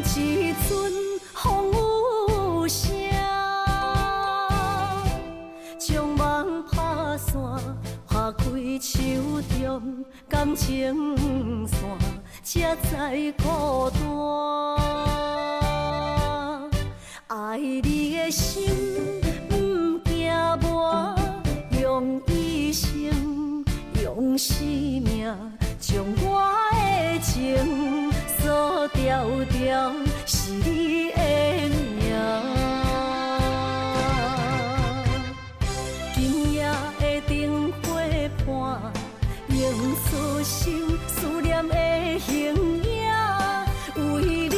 一阵风雨声，将梦拍散，拍开手中感情线，才知孤单。爱你的心不惊磨，用一生用生命，将我的情锁条条，是你的名。今夜的灯火伴，映出心思念的形影。为你，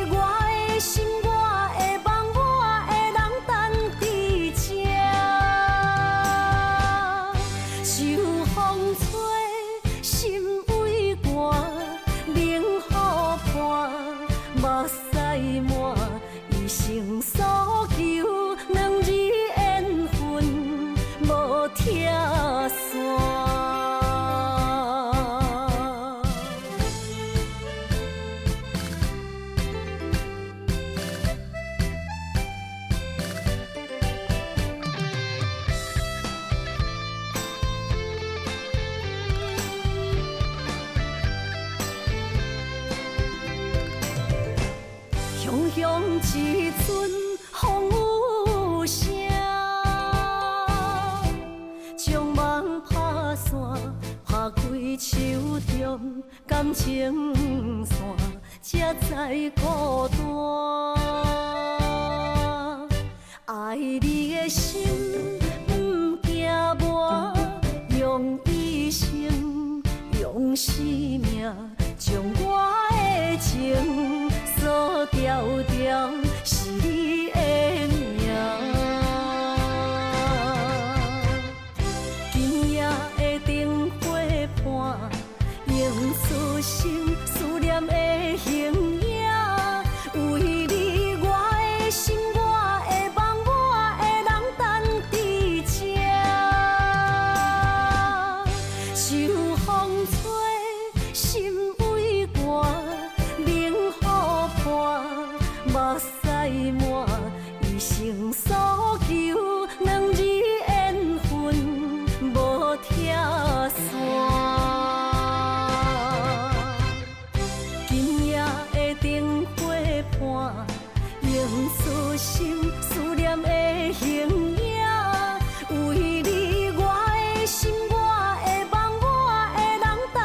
我的心，我的梦，我的人等伫这。受风吹，心微寒，冷雨伴，目屎满，一生所求，两字缘分无拆散。雄雄一阵风雨声，将梦拍散，拍开手中感情线，才知孤单。爱你的心不惊磨，用一生用生命，将我的情锁条条，是你的名。今夜的灯火伴，映出心思念的形影。为你，我的心，我的梦，我的人等伫这。受风吹，心微寒，冷雨伴，目屎满，一生所求，两字缘分无拆散。今夜的灯火伴，映出心思念的形影。为你，我的心，我的梦，我的人等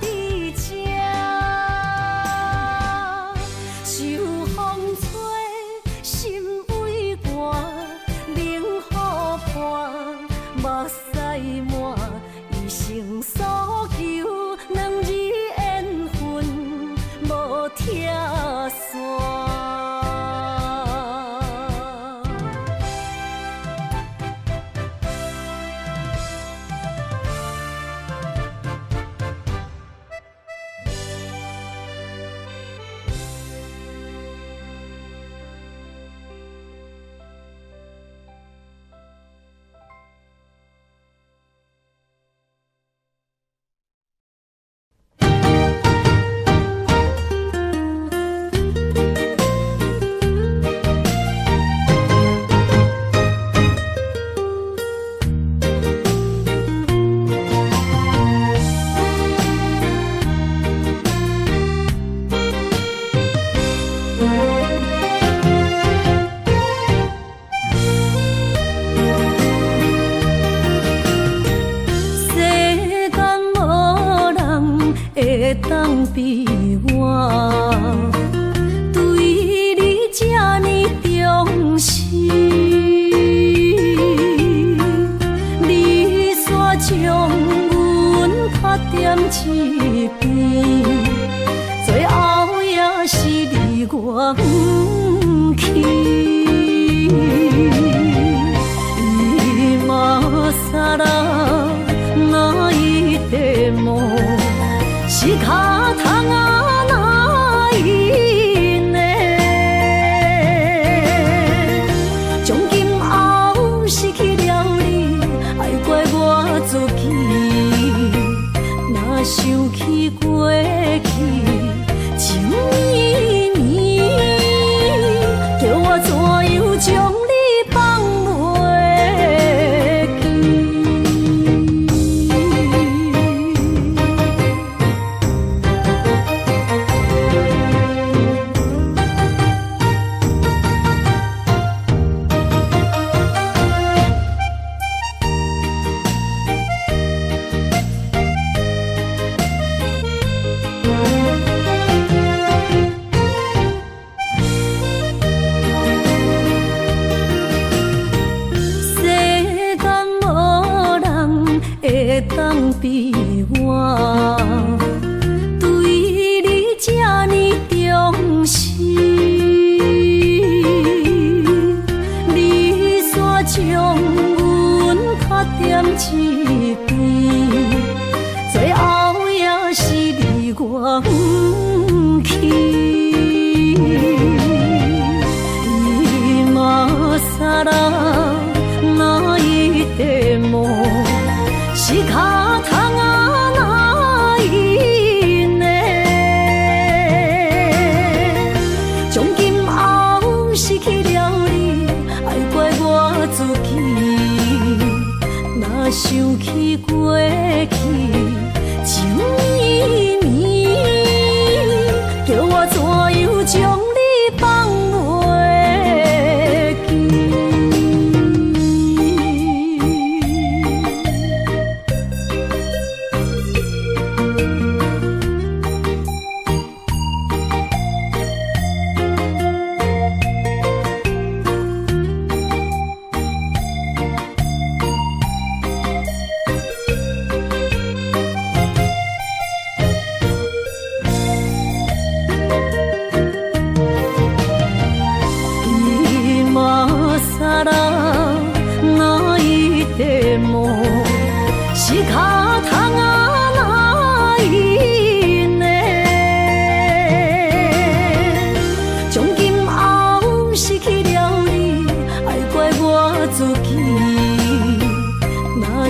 伫这。受风吹，心微寒，冷雨伴，目屎满，一生所求，两字缘分无拆散。会当比我对你这呢重视，你煞将阮拍点一边，最后也是你我不去。今ら泣いても仕方がないね。从今后失去了你，爱怪我自己。若想起过去情绵绵。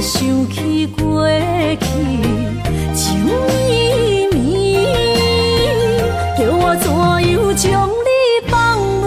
想起过去情绵绵，叫我怎样将你放袂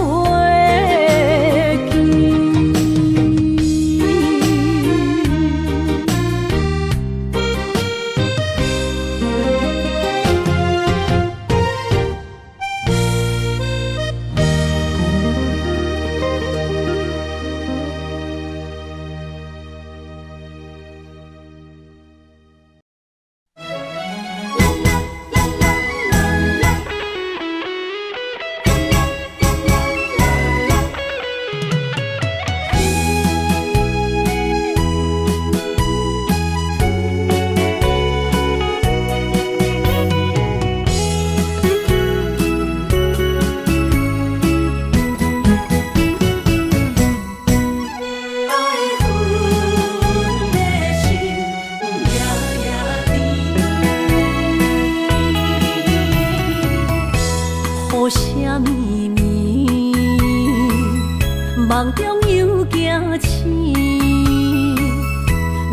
梦中又惊醒，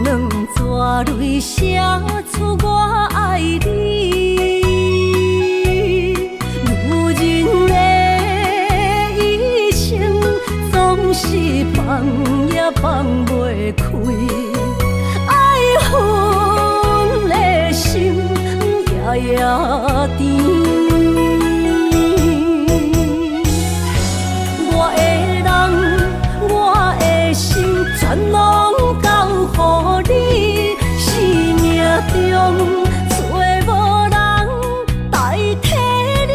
两纸泪写出我爱你。女人的一生总是放也放袂开，爱恨的心夜夜甜。全拢交予你，生命中找无人代替你。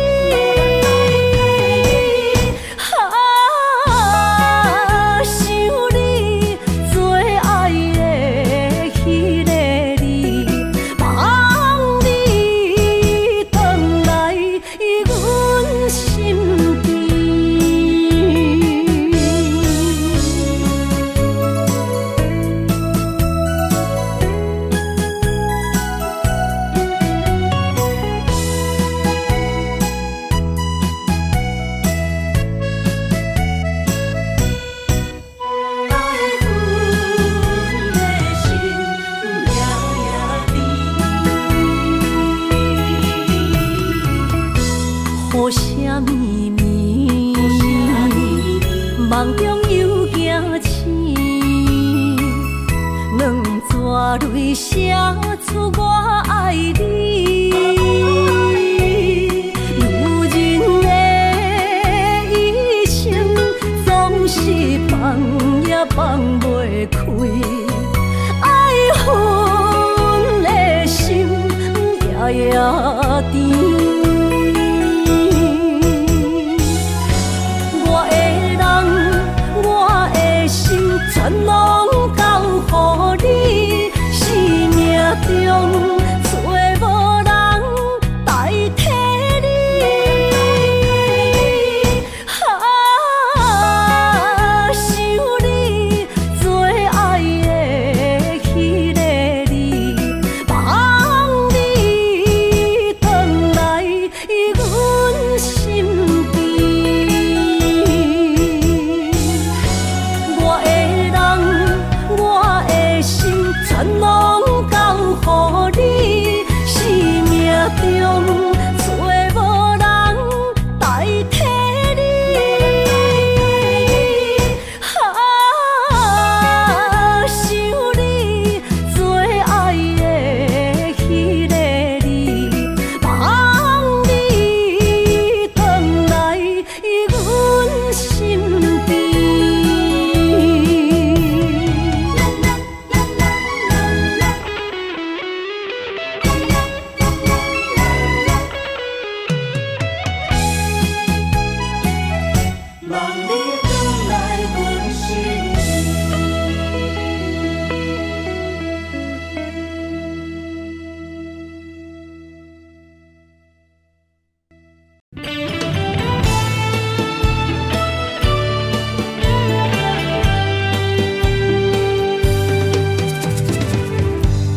想你最爱的迄个你，望你回来阮身边。雨声绵绵，梦中又惊醒，两纸泪写出我爱你。女人的一生总是放也放袂开，爱恨的心夜夜甜。全拢交予你，生命中找无人代替你。想你最爱的迄个你，望你回来阮身边。全拢交予你，生命中找无人代替你。想你最爱的迄个你，望你回来阮身边。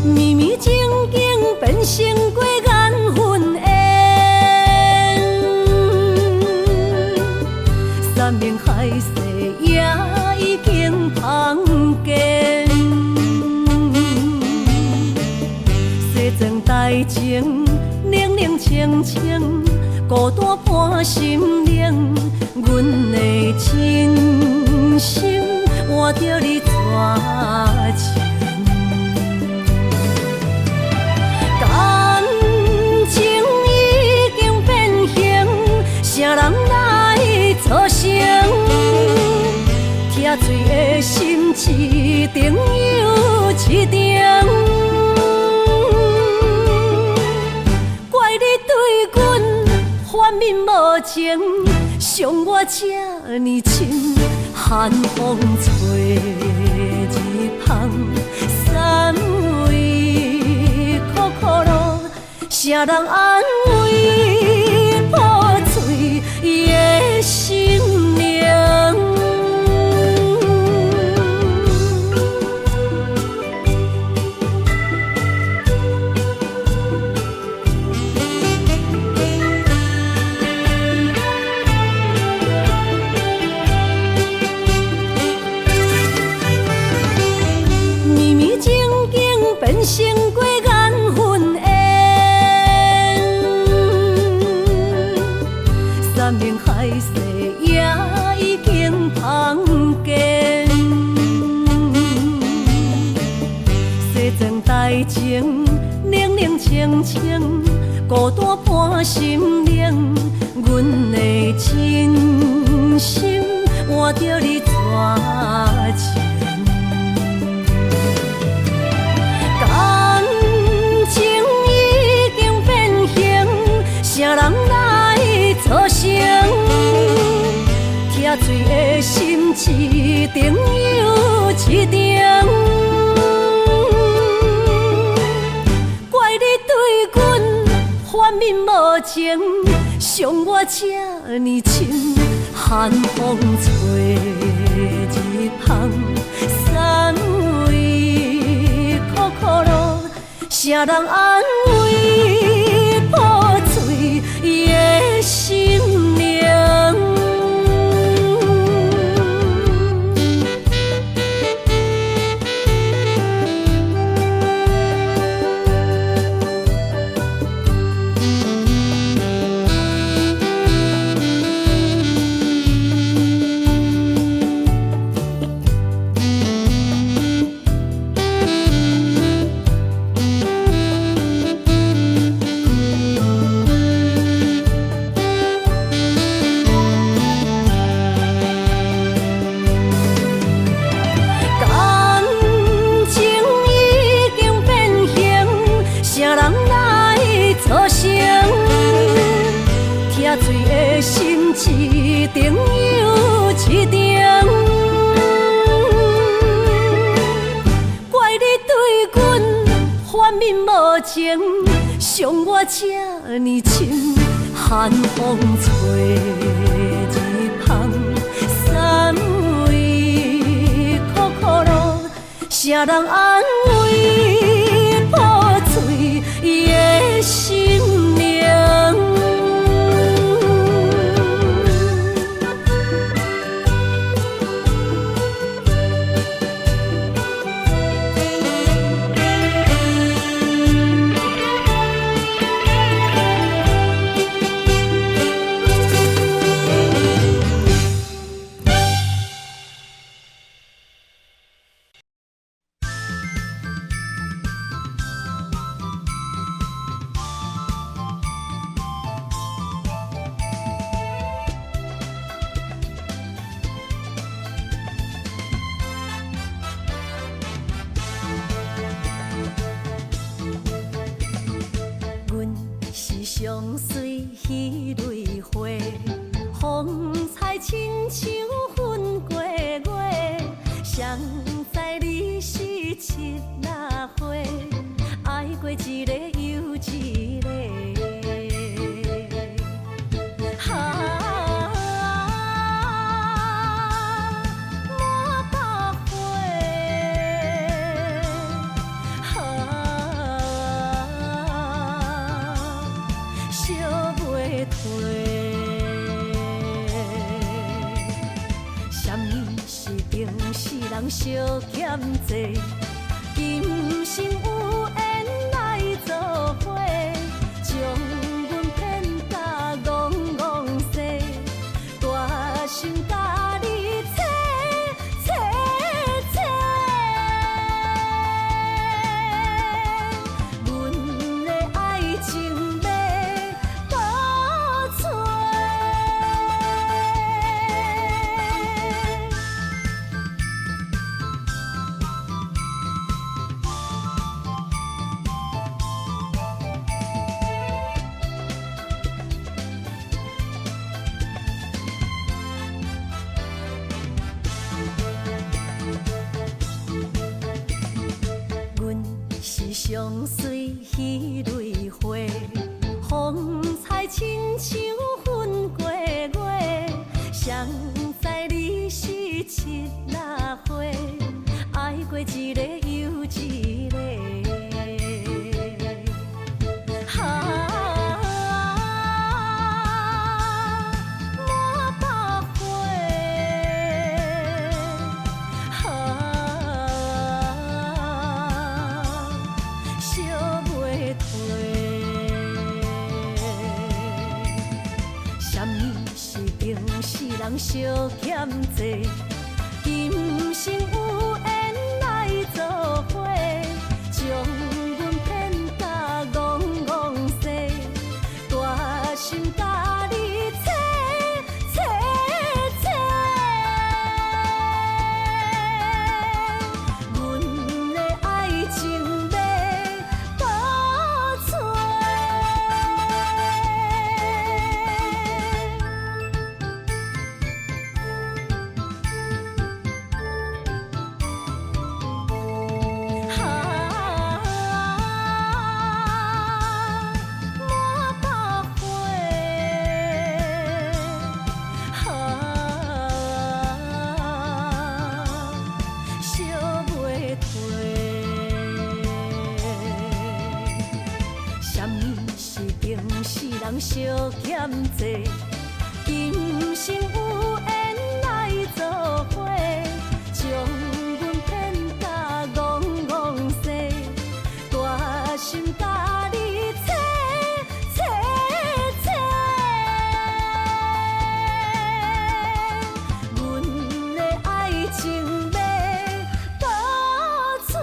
绵绵静静变成过缘分缘，山盟海誓也已经芳见。情，冷冷清清，孤单伴心灵。阮的真心换着你绝情，感情已经变形，啥人来作成？疼水的心一定又一定。反面无情，伤我这呢深，寒风吹日芳，三位苦苦路，啥人安慰破碎的心灵？成过缘分缘，山盟海誓也已经芳见。西装大情，冷冷清清，孤单伴心灵。阮的真心换着你绝情。啥人来作成？疼水的心一定又一定。怪你对阮反面无情，伤我这呢深，寒风吹日芳，三位苦苦路，啥人安慰破碎的心灵？醉的心一定又一定。怪你对阮反面无情，伤我这呢深，寒风吹日芳，三位苦苦路，啥人安慰破碎的心灵？相随彼蕊花，风采亲像云过月。谁知你是七那花，爱过一个又一个。人相欠债，今生有缘来作伙，上水彼蕊花，风采亲像云过月。谁知你是七若花，爱过一个又一个。人相欠债，今生有缘来作伙，将阮骗甲戆戆西，大心甲你切切切，阮的爱情要倒找。人相欠债，今生有缘来作伙，将阮骗甲戆戆西，大心甲你切切切，阮的爱情要倒找。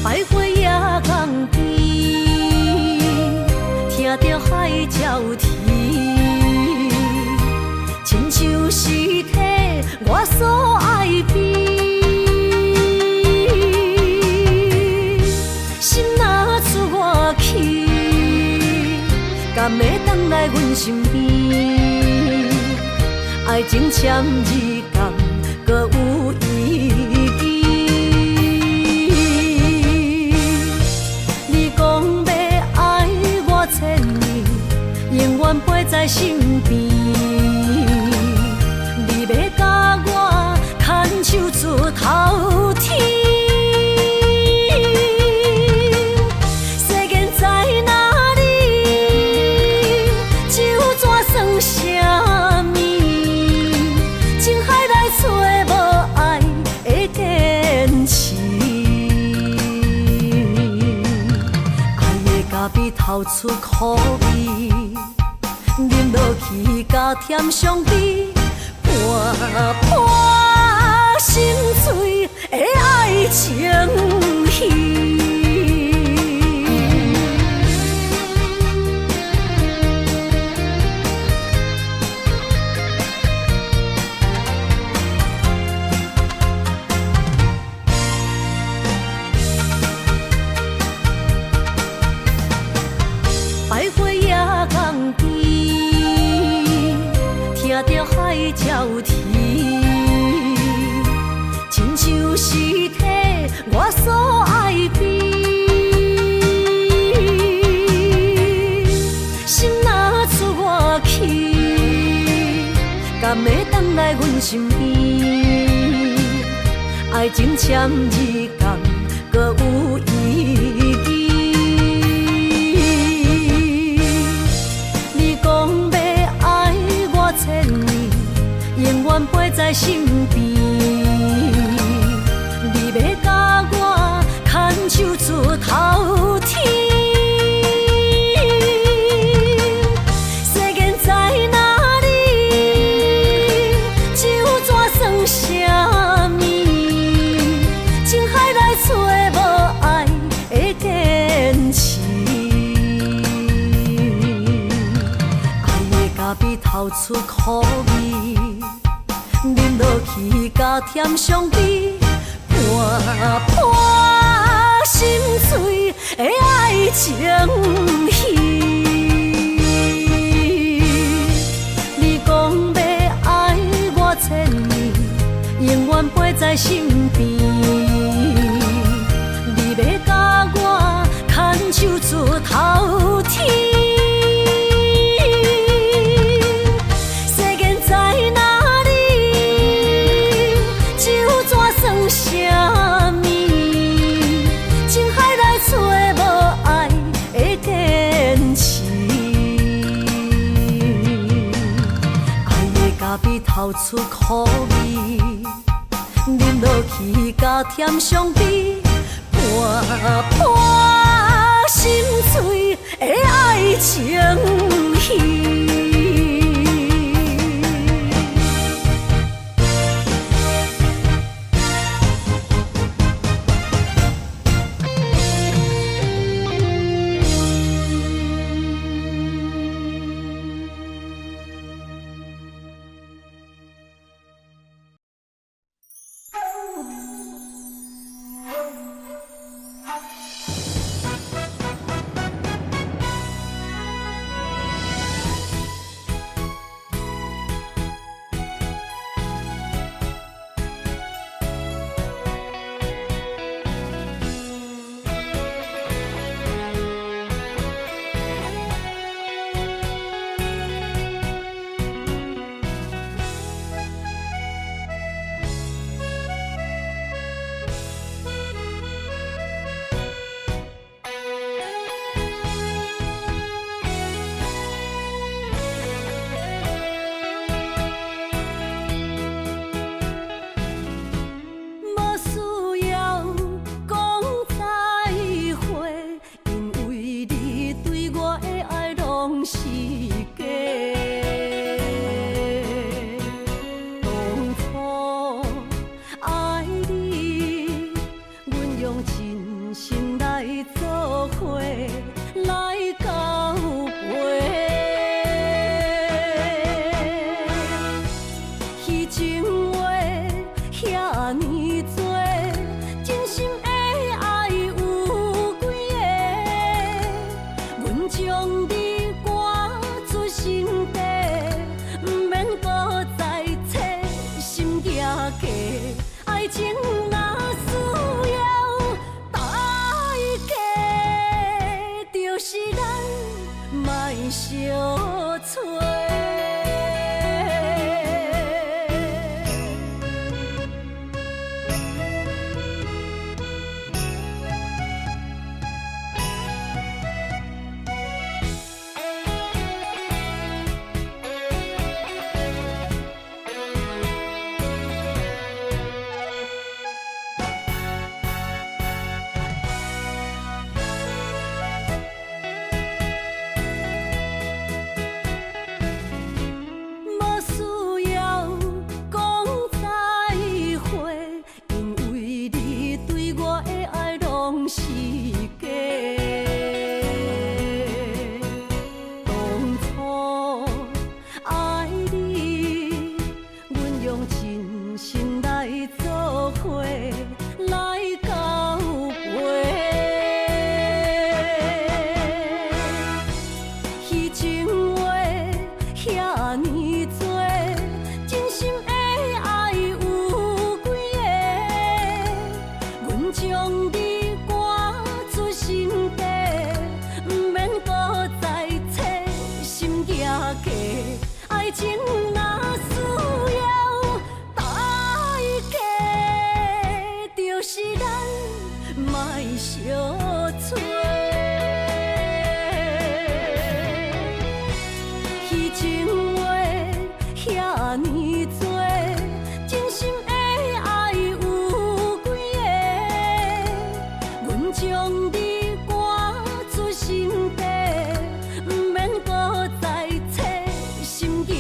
百花夜港边，听着海鸟啼，亲像是体我所爱边。心若出我去，敢会回来阮身边？爱情签字讲，搁有意义。永远陪在身边，你要甲我牵手出头天。世间在哪里，就怎算什么？情海来找无爱的坚持，爱的咖啡透出苦味。饮落去，甲甜相比，伴伴心碎的爱情戏。百花夜港边，听着海鸟啼，亲像是体我所爱边。心若出我去，敢会回来阮身边？爱情签字讲，搁有意义。永远陪在身边，你要甲我牵手透出苦味，饮落去甲甜相比，盘盘心碎的爱情戏。你讲要爱我千年，永远陪在身边，你要甲我牵手出头天。透出苦味，饮落去甲甜相比，盘盘心碎的爱情戏。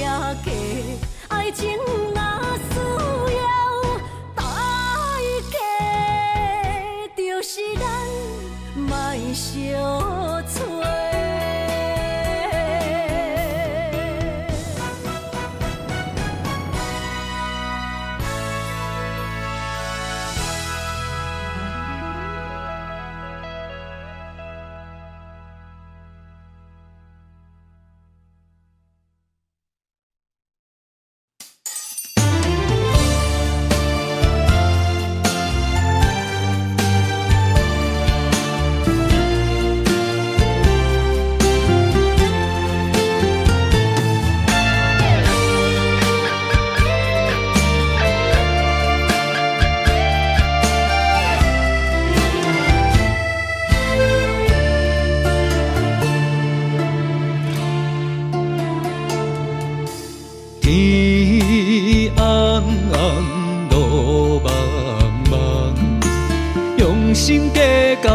家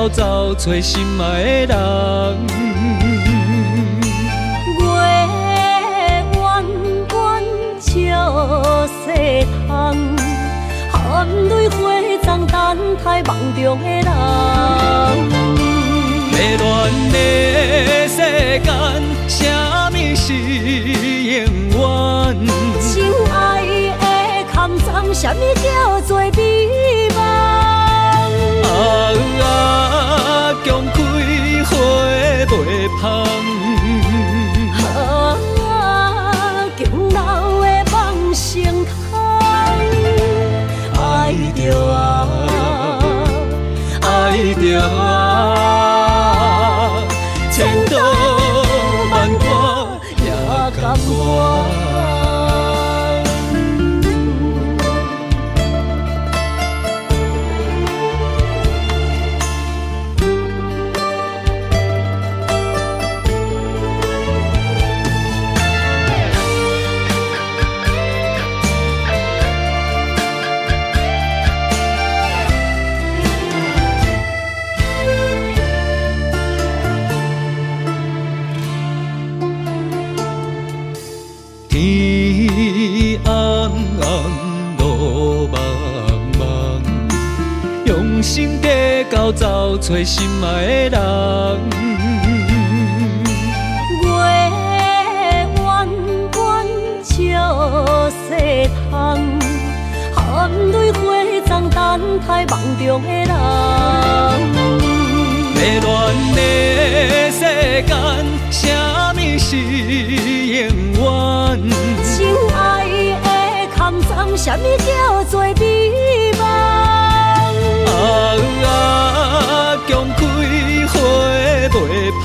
到走找心爱的人。月弯弯照西窗，含泪花丛等待梦中的人。迷乱的世间，啥物是永远？情爱的坎藏，啥物叫做美梦？强开花袂芳。强留的梦成空。爱着爱着千刀万剐也甘愿。天暗暗，路茫茫，用心地到走找心爱的人。月弯弯照西窗，含泪花丛等待梦中的人。迷乱的世间，啥物是永远？情爱的坎藏，啥物叫做美梦？强开花袂芳。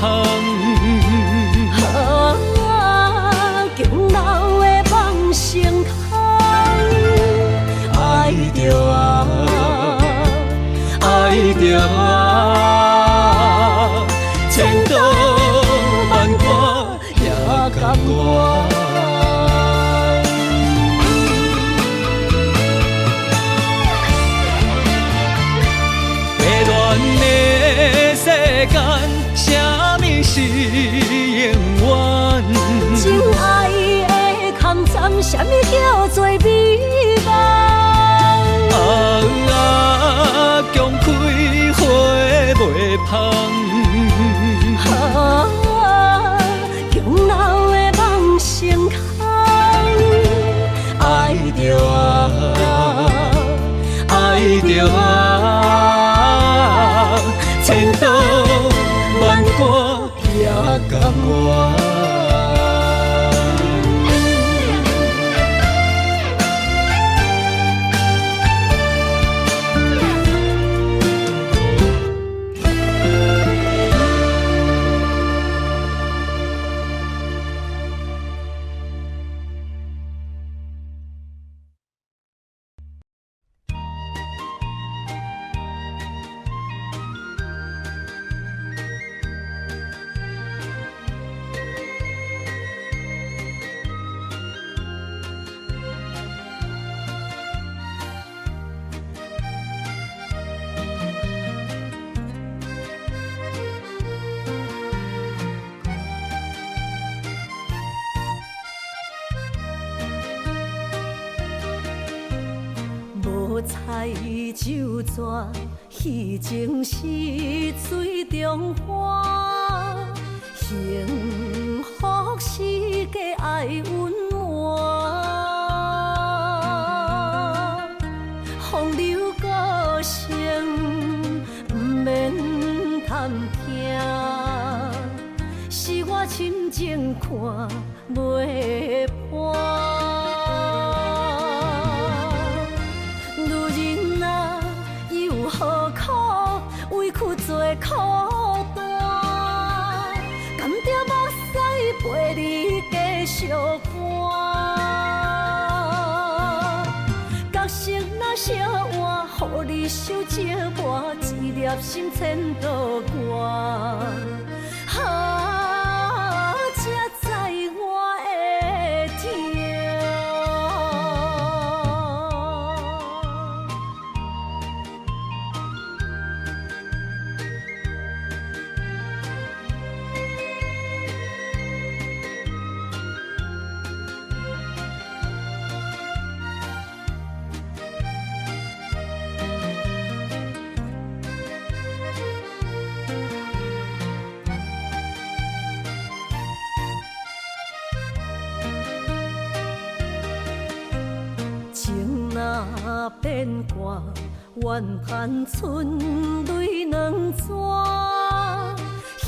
强留的梦成空。爱着爱着千刀万剐也甘愿。迷乱的世间，啥物是永远？情爱的坎藏，啥物叫做美梦？强开花袂芳。强留的梦成空。爱着爱着千刀万剐也甘愿。彩酒泉，戏情是水中花，幸福是家爱温暖，风流歌声不免叹听，是我深情看袂破。做苦担，甘蔗目屎陪你继续寒。角色若烧换，予你受折磨，一粒心千度寒。才知我的痛。变卦，怨叹春泪两逝。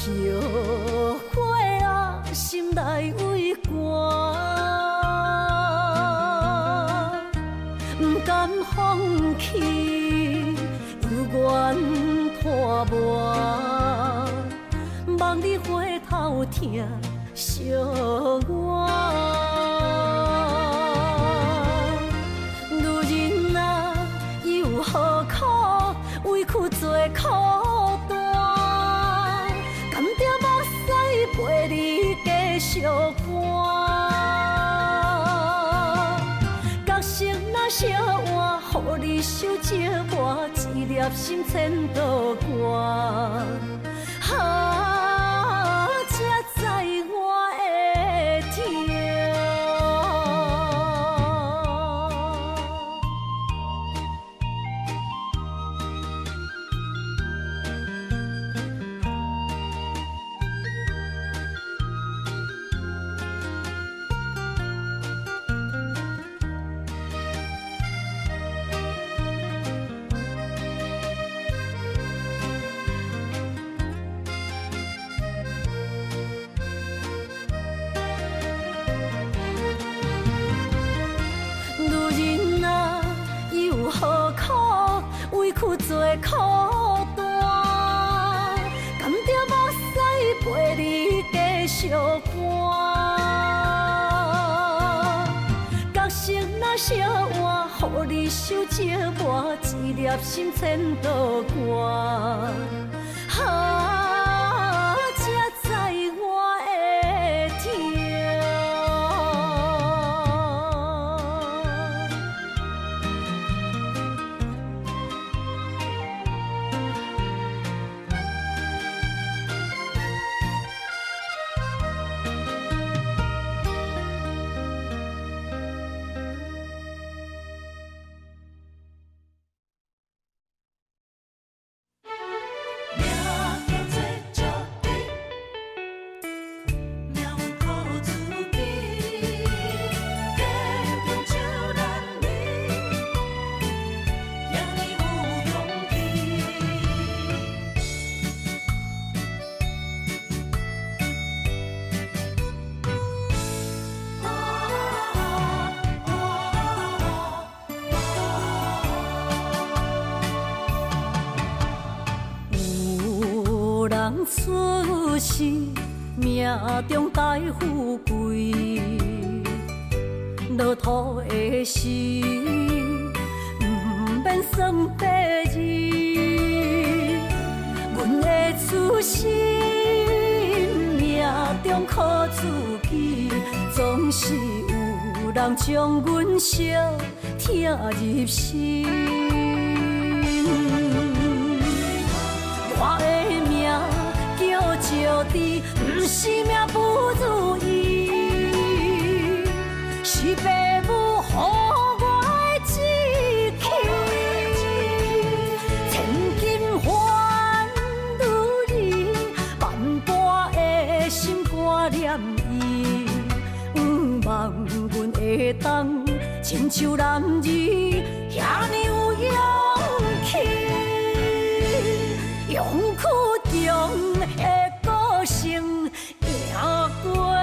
后悔啊，心内为寒，不甘放弃，犹原拖磨，望你回头听惜我。女人啊，又何苦委屈做苦担？甘着目屎陪你继续搬。角色若烧换，予你受折磨，一粒心千道寒。才知我的痛。委屈做苦担，甘着目屎陪你继续搬。角色若烧换，予你受折磨，一粒心千道寒。才知我的痛。出世命中带富贵，落土的时，不免算白字。阮的出身命中靠自己，总是有人将阮惜听入心。我的命叫石地，不是命不如意，是父母予我的志气。千金换如意，万般的心挂念伊，望阮会当亲像男儿遐尼有勇气。勇屈中的个性，赢过泪。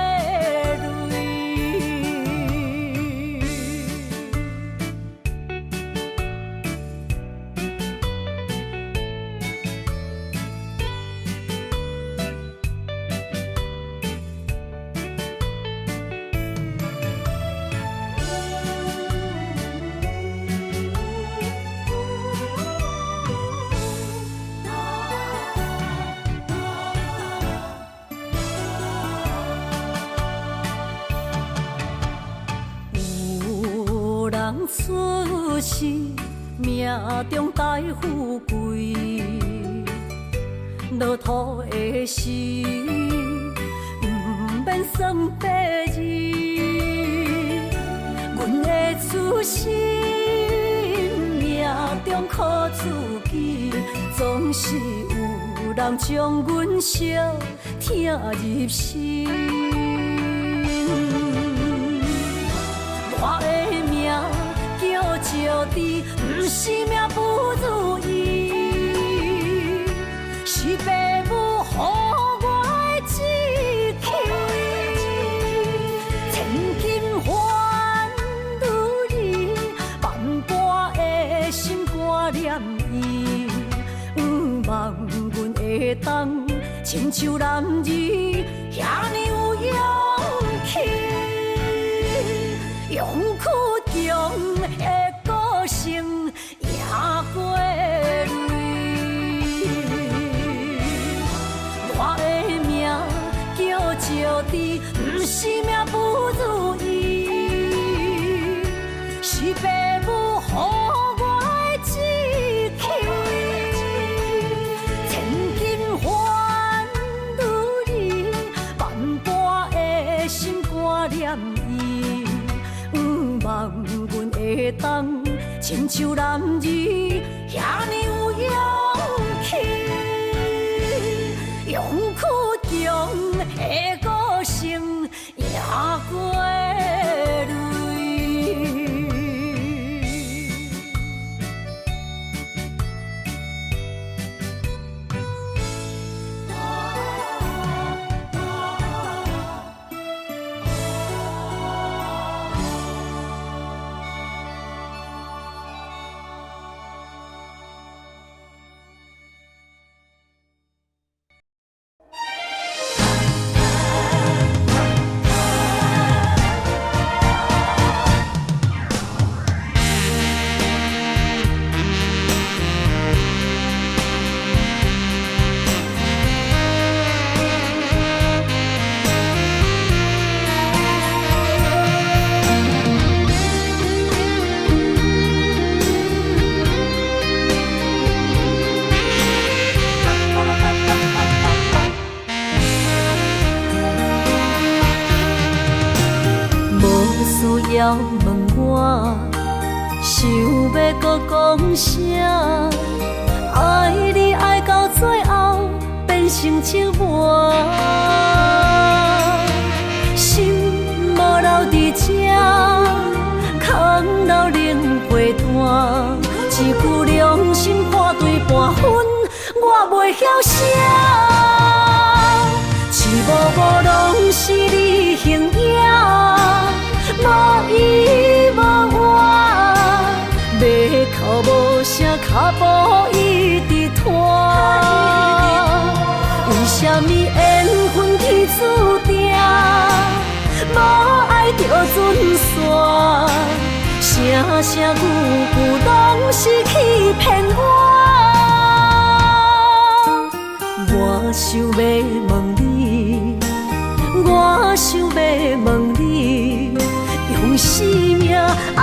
出世命中带富贵，落土的时，不免算白字。阮的出身命中靠自己，总是有人将阮惜听入心。我的命叫石地，是命不如意，是父母予我的志气。千金换如意，万般的心挂念伊。望阮会当亲像男儿遐尼有勇气，勇屈强的个性赢过泪。我的命叫石猪，不是命不如意，是父母予我的志气。千金换如意，万般的心挂念伊。望阮会当亲像男儿遐尼有勇气，勇屈强的个性赢过泪。要问我，想要搁讲啥？爱你爱到最后变成寂寞，心无留伫这，空留冷陪伴。一句良心半对半分，我袂晓写。一幕幕拢是你形影。无依无我，要哭无声，脚步一直拖。为什么缘分天注定，无爱就准线？声声句句拢是欺骗我。我想要问你，我想要问你。用生命爱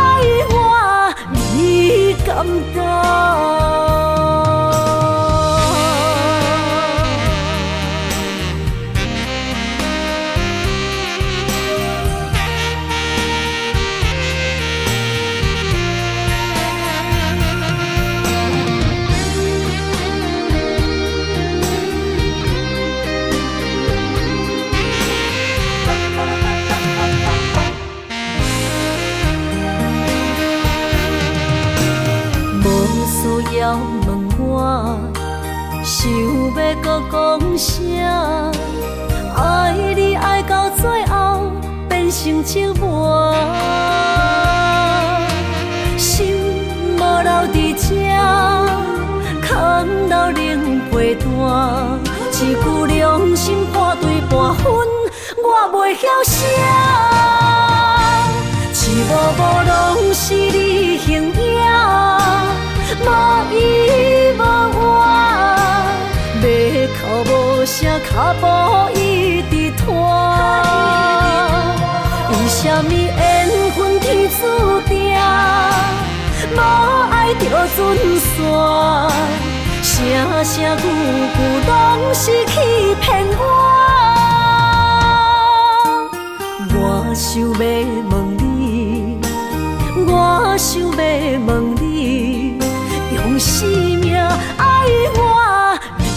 我，你敢觉？要问我，想要搁讲啥？爱你爱到最后变成寂寞，心无留伫这，空留冷陪伴。一句良心半对半分，我袂晓写。一幕幕拢是你形影。无依无我，要哭无声，脚步一直拖。为什么缘分天注定，无爱就准线？声声句句拢是欺骗我。我想要问你，我想要问你。用生命爱我，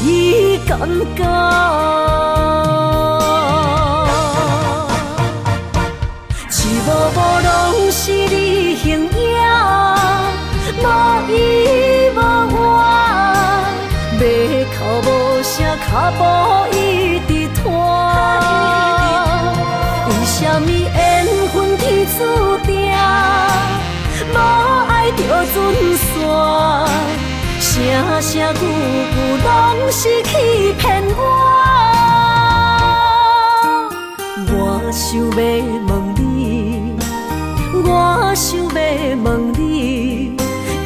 你敢觉？一幕幕拢是你形影，无依什么缘分天注定，无爱就准线，声声句句拢是欺骗我。我想要问你，我想要问你，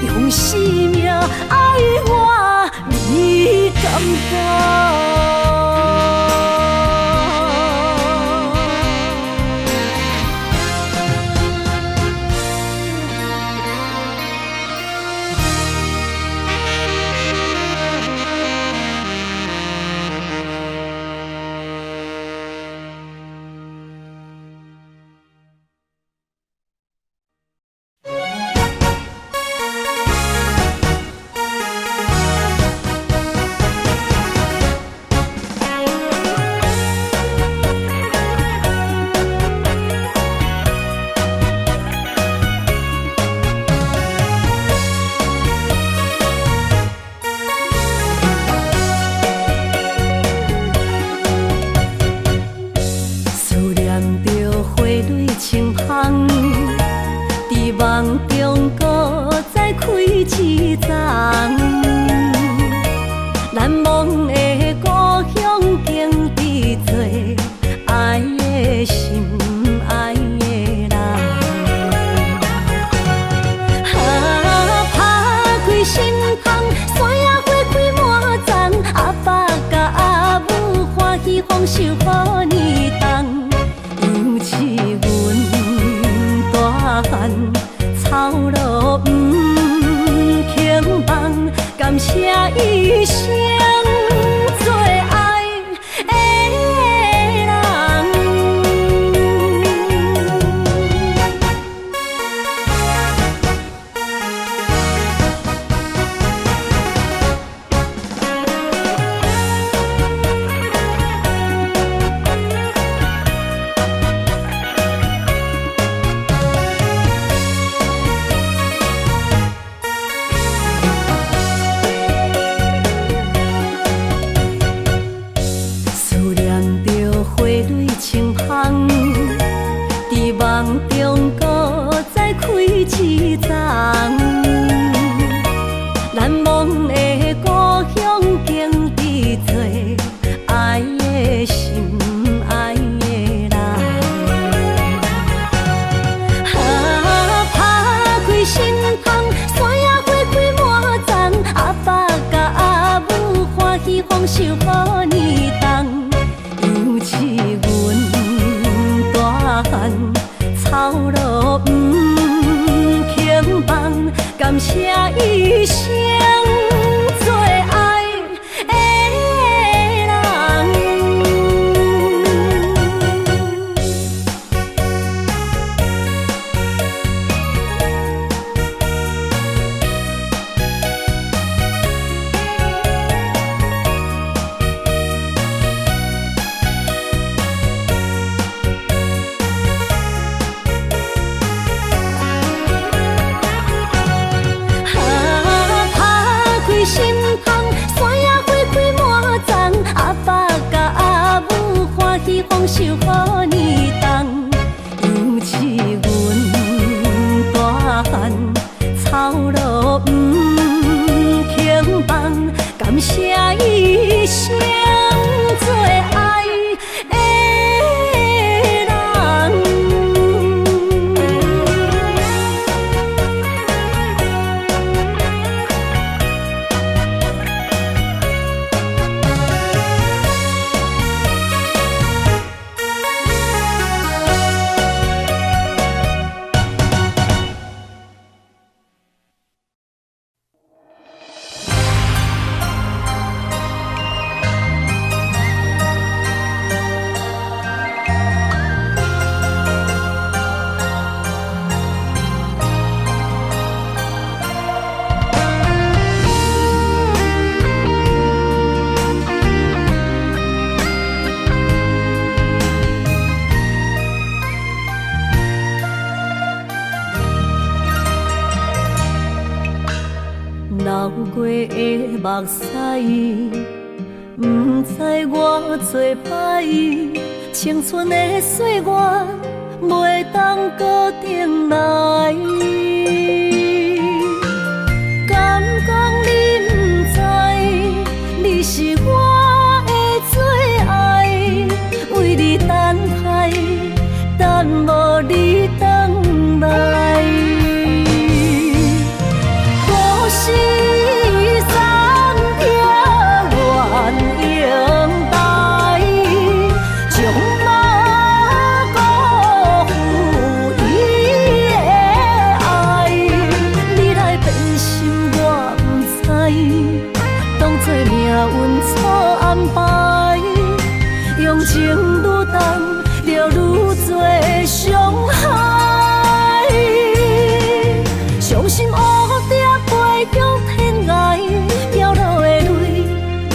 用生命爱我，你敢不？流过的目屎，不知我做歹青春的岁月袂当搁重来。敢讲你不知，你是我的最爱，为你等待，等无你回来。故事暂停，愿永待，将马辜负伊的爱。你来变心，我不知，当作命运错安排，用情愈重，就愈多伤害。伤心乌蝶飞向天涯，飘落的泪淋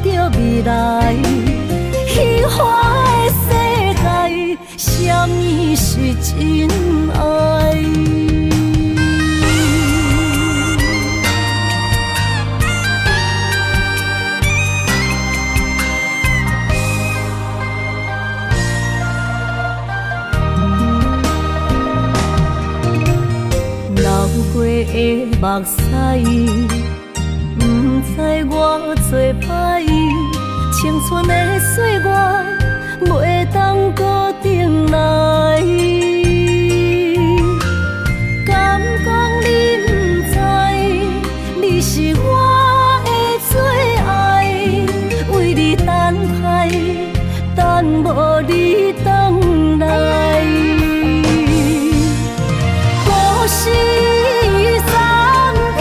着未来。虚幻的世界，什么是真爱？流过的目屎，不知我做歹，青春的岁月袂当搁重来。敢讲你不知，你是我的最爱，为你等待，等无你回来。故事暂停，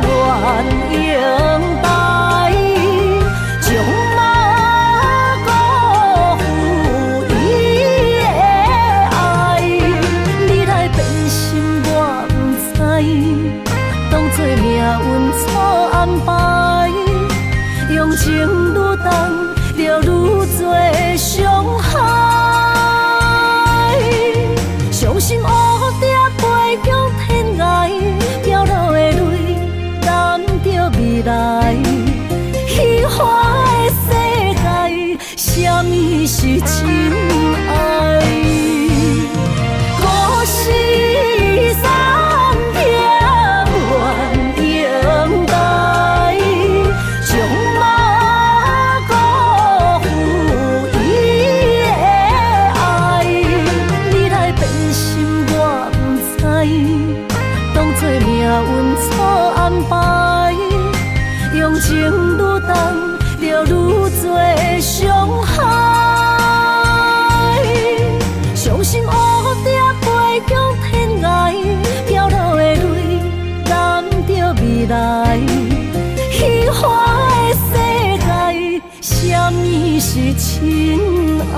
愿永待，将马辜负伊的爱。你来变心，我不知，当作命运错安排，用情愈重，就愈多伤害。伤心乌蝶飞向天涯，飘落的泪淋着未来。虚幻的世界，什么是真爱？故事暂停，愿永待，将马辜负伊的爱。你来变心，我不知，当作命运错安排，用情愈重，就愈多伤害。伤心乌蝶飞向天涯，飘落的泪淋着未来。虚幻的世界，什么是真爱？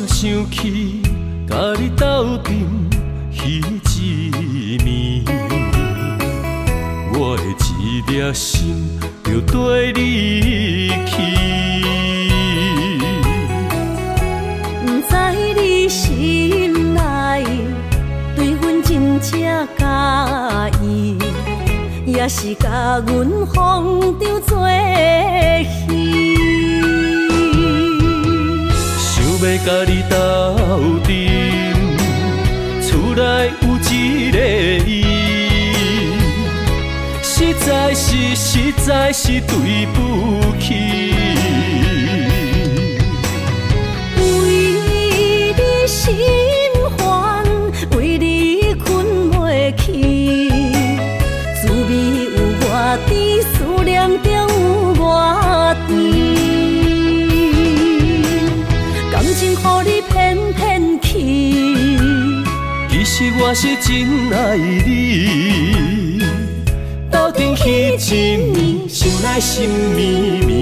想起甲你斗阵彼一暝，我的一粒心就跟你去。不知你心内对阮真正介意，也是甲阮放张做戏。要甲你斗阵，厝内有一个伊，实在是对不起。为你心烦，为你我是真爱你。斗阵彼一暝，想来心绵绵。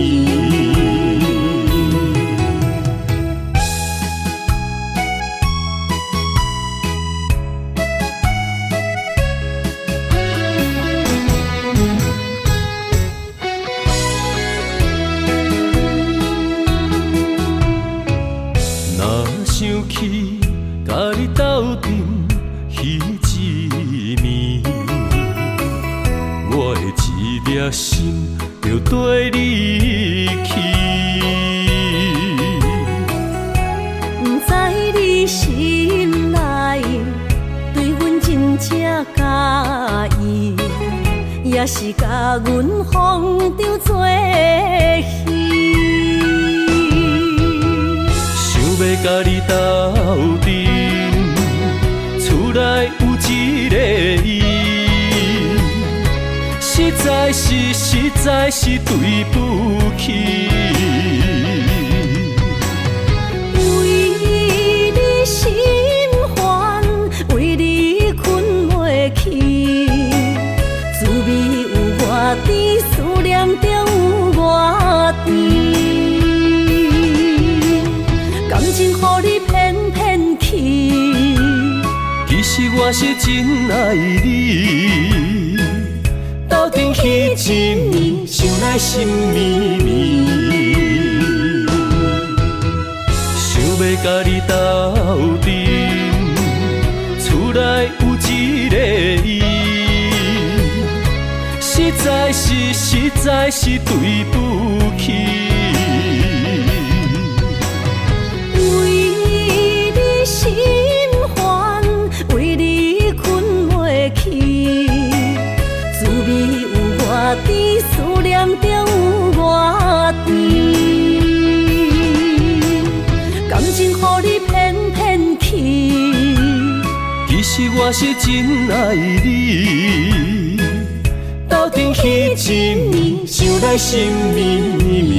想起甲你斗阵彼一暝，我的一粒心就跟你去。不知你心内对阮真正介意，也是甲阮放着做戏。要甲你斗阵，厝内有一个伊，实在是对不起。为你心烦，为你困袂去，滋味有偌甜，思念就有偌甜。感情予你骗骗去，其实我是真爱你。斗阵彼一暝，想来心绵绵。想要甲你斗阵，厝内有一个伊，实在是对不起。心烦，为你困袂去，滋味有偌甜，思念就有偌甜。感情予你骗骗去，其实我是真爱你。斗阵彼一暝，想来心绵绵。